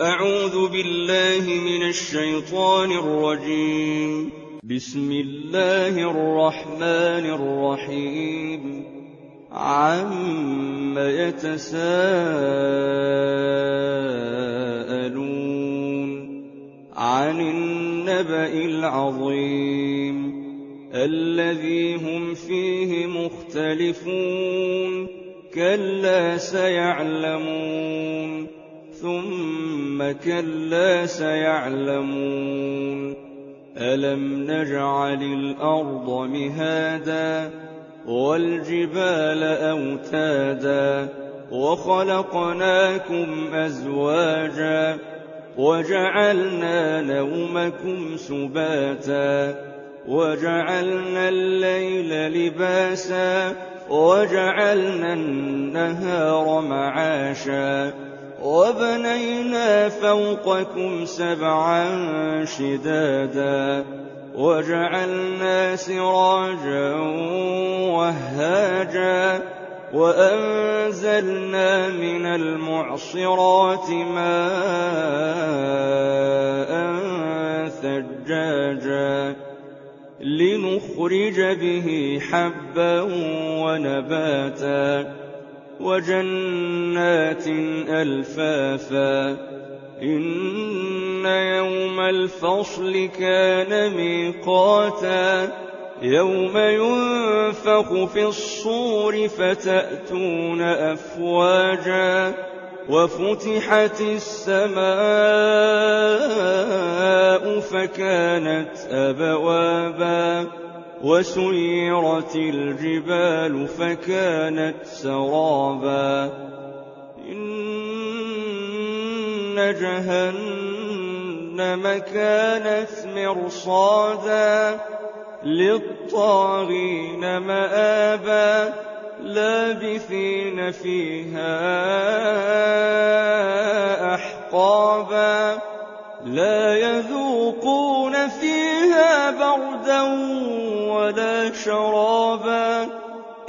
أعوذ بالله من الشيطان الرجيم. بسم الله الرحمن الرحيم. عَمَّ يتساءلون عن النبأ العظيم الذي هم فيه مختلفون كلا سيعلمون ثم كلا سيعلمون ألم نجعل الأرض مهادا والجبال أوتادا وخلقناكم أزواجا وجعلنا نومكم سباتا وجعلنا الليل لباسا وجعلنا النهار معاشا وبنينا فوقكم سبعا شدادا وجعلنا سراجا وهاجا وأنزلنا من المعصرات ماء ثجاجا لنخرج به حبا ونباتا وجنات ألفافا إن يوم الفصل كان ميقاتا يوم ينفخ في الصور فتأتون أفواجا وفتحت السماء فكانت أبوابا وسيرت الجبال فكانت سرابا إن جهنم كانت مرصادا للطاغين مآبا لابثين فيها أحقابا لا يذوقون فيها بردا ولا شرابا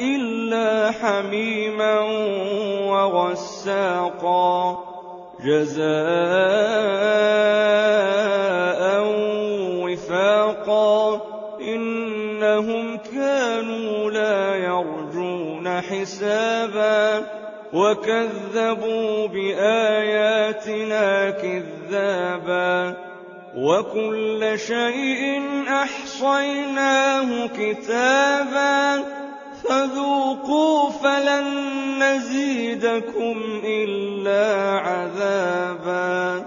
إلا حميما وغساقا جزاء وفاقا إنهم كانوا لا يرجون حسابا وكذبوا بآياتنا كذابا وكل شيء أحصيناه كتابا فذوقوا فلن نزيدكم إلا عذابا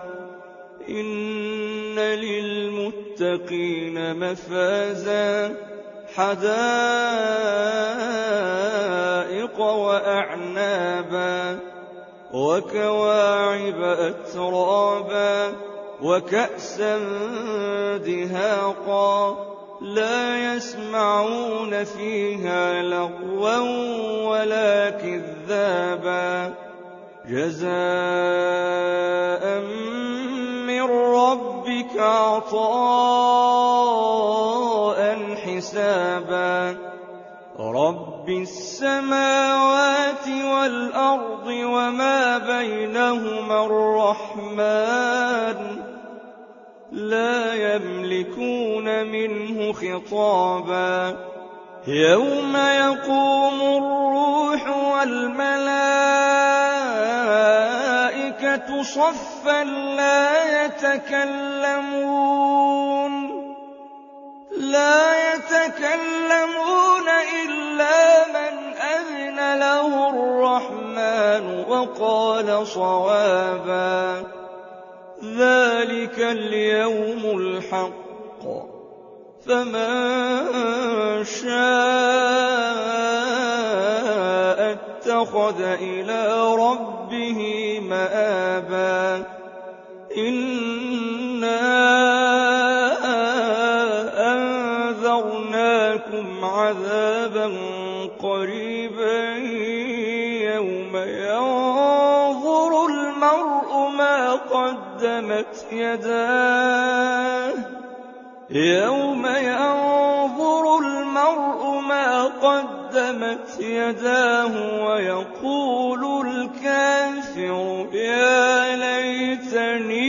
إن للمتقين مفازا حدائق وأعنابا وكواعب أترابا وكأسا دهاقا لا يسمعون فيها لغوا ولا كذابا جزاء من ربك عطاء حسابا رب السماوات والأرض وما بينهما الرحمن لا يملكون منه خطابا يوم يقوم الروح والملائكة صفا لا يتكلمون إلا من أذن له الرحمن وقال صوابا ذلك اليوم الحق فمن شاء اتخذ إلى ربه مآبا إنا أنذرناكم عذابا قريبا يوم ينظر المرء ما قدمت يداه قدمت يداه ويقول الكافر يا ليتني